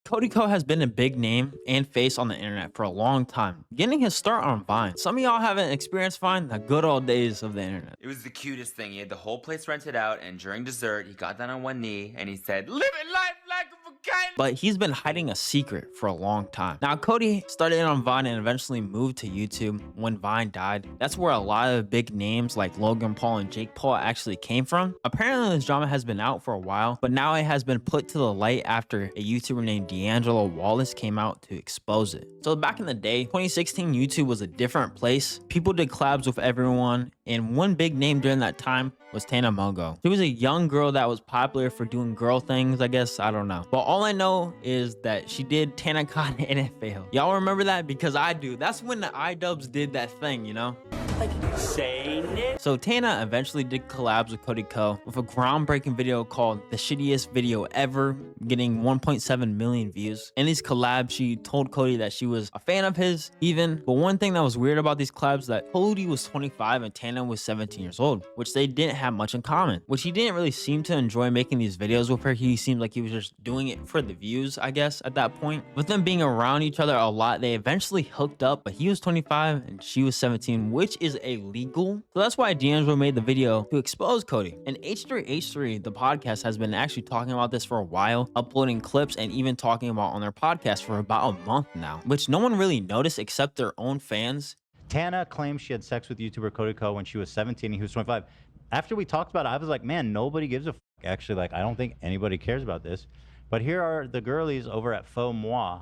Cody Co has been a big name and face on the internet for a long time, getting his start on Vine. Some of y'all haven't experienced Vine, the good old days of the internet. It was the cutest thing. He had the whole place rented out, and during dessert, he got down on one knee and he said, "Living life like a volcano." But he's been hiding a secret for a long time. Now, Cody started on Vine and eventually moved to YouTube when Vine died. That's where a lot of big names like Logan Paul and Jake Paul actually came from. Apparently, this drama has been out for a while, but now it has been put to the light after a YouTuber named D'Angelo Wallace came out to expose it. So back in the day, 2016 YouTube was a different place. People did collabs with everyone, and one big name during that time was Tana Mongeau. She was a young girl that was popular for doing girl things, I guess. I don't know. But all I know is that she did TanaCon and it failed. Y'all remember that? Because I do. That's when the iDubbbz did that thing, you know? Like saying it. So Tana eventually did collabs with Cody Co with a groundbreaking video called The Shittiest Video Ever, getting 1.7 million views. In these collabs, she told Cody that she was a fan of his even. But one thing that was weird about these collabs that Cody was 25 and Tana was 17 years old, which they didn't have much in common, which he didn't really seem to enjoy making these videos with her. He seemed like he was just doing it for the views, I guess, at that point. With them being around each other a lot, they eventually hooked up, but he was 25 and she was 17, which is illegal. So that's why D'Angelo made the video to expose Cody. And H3H3, the podcast, has been actually talking about this for a while, uploading clips and even talking about on their podcast for about a month now, which no one really noticed except their own fans. Tana claims she had sex with YouTuber Cody Co when she was 17 and he was 25. After we talked about it, I was like, man, nobody gives a f. Actually, like, I don't think anybody cares about this. But here are the girlies over at Faux Moi.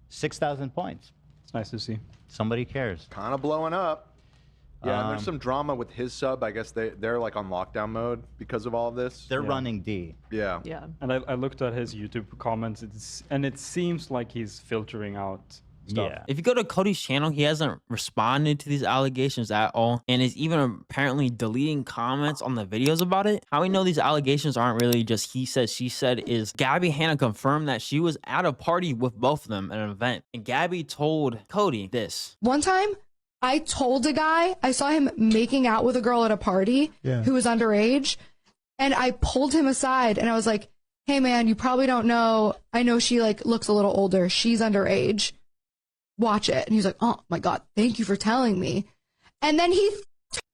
6,000 points. It's nice to see. Somebody cares. Kind of blowing up. Yeah, and there's some drama with his sub. I guess they're like on lockdown mode because of all of this. They're running D. Yeah. Yeah. And I looked at his YouTube comments, and it seems like he's filtering out stuff. Yeah. If you go to Cody's channel, he hasn't responded to these allegations at all, and is even apparently deleting comments on the videos about it. How we know these allegations aren't really just he said, she said is Gabby Hanna confirmed that she was at a party with both of them at an event, and Gabby told Cody this. One time, I told a guy, I saw him making out with a girl at a party who was underage, and I pulled him aside and I was like, hey man, you probably don't know, I know she like looks a little older, she's underage, watch it. And he was like, oh my god, thank you for telling me. And then he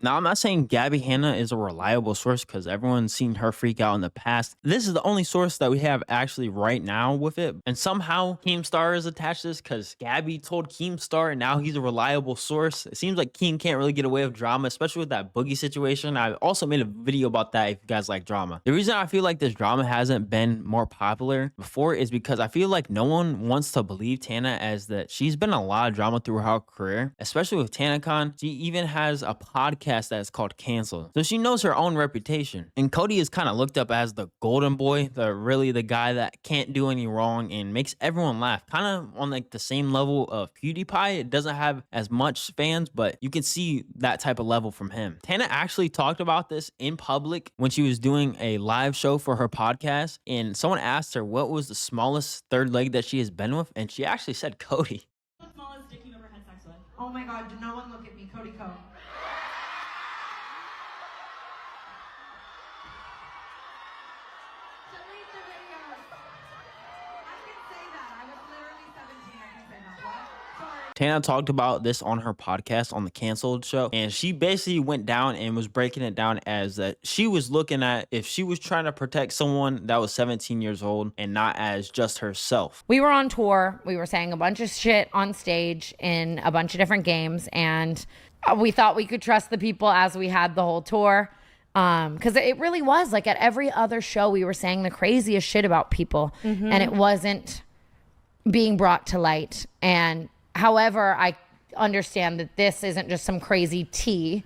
Now, I'm not saying Gabby Hanna is a reliable source because everyone's seen her freak out in the past. This is the only source that we have actually right now with it. And somehow Keemstar is attached to this because Gabby told Keemstar and now he's a reliable source. It seems like Keem can't really get away with drama, especially with that Boogie situation. I also made a video about that if you guys like drama. The reason I feel like this drama hasn't been more popular before is because I feel like no one wants to believe Tana as that she's been a lot of drama through her career, especially with TanaCon. She even has a podcast that is called Cancel, so she knows her own reputation. And Cody is kind of looked up as the golden boy, the guy that can't do any wrong and makes everyone laugh, kind of on like the same level of PewDiePie. It doesn't have as much fans, but you can see that type of level from him. Tana actually talked about this in public when she was doing a live show for her podcast, and someone asked her what was the smallest third leg that she has been with, and she actually said Cody. The smallest dick you've ever had sex with. Oh my god, did no one look at me, Cody Co. Delete the videos. I can say that. I was literally 17. I can say that. What? Sorry. Tana talked about this on her podcast on the Canceled show, and she basically went down and was breaking it down as that she was looking at if she was trying to protect someone that was 17 years old and not as just herself. We were on tour. We were saying a bunch of shit on stage in a bunch of different games, and we thought we could trust the people as we had the whole tour. Because it really was like at every other show we were saying the craziest shit about people, and it wasn't being brought to light. And however, I understand that this isn't just some crazy tea.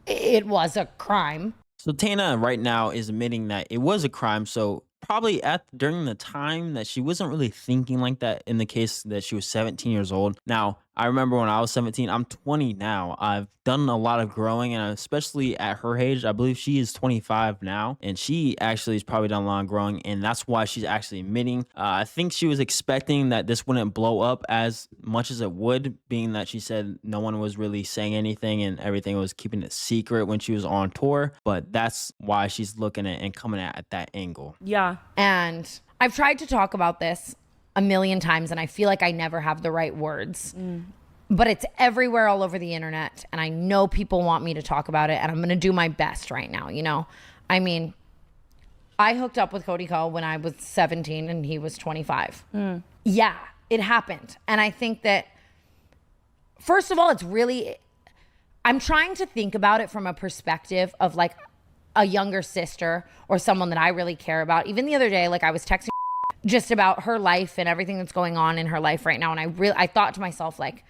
It was a crime. So Tana right now is admitting that it was a crime. So probably during the time that she wasn't really thinking like that in the case that she was 17 years old. Now, I remember when I was 17, I'm 20 now. I've done a lot of growing, and especially at her age, I believe she is 25 now, and she actually has probably done a lot of growing, and that's why she's actually admitting. I think she was expecting that this wouldn't blow up as much as it would, being that she said no one was really saying anything and everything was keeping it secret when she was on tour, but that's why she's looking at and coming at that angle. Yeah. And I've tried to talk about this a million times, and I feel like I never have the right words. But it's everywhere all over the internet, and I know people want me to talk about it, and I'm going to do my best right now, you know? I mean, I hooked up with Cody Co when I was 17 and he was 25. Yeah, it happened. And I think that, first of all, I'm trying to think about it from a perspective of like a younger sister or someone that I really care about. Even the other day, like I was texting just about her life and everything that's going on in her life right now. And I thought to myself, like,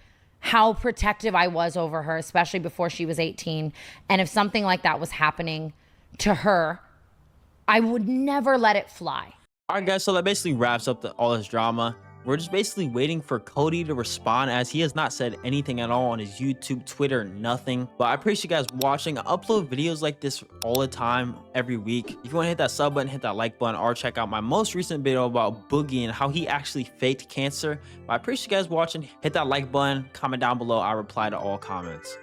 how protective I was over her, especially before she was 18. And if something like that was happening to her, I would never let it fly. All right, guys, so that basically wraps up all this drama. We're just basically waiting for Cody to respond, as he has not said anything at all on his YouTube, Twitter, nothing. But I appreciate you guys watching. I upload videos like this all the time, every week. If you want to hit that sub button, hit that like button, or check out my most recent video about Boogie and how he actually faked cancer. But I appreciate you guys watching. Hit that like button, comment down below. I reply to all comments.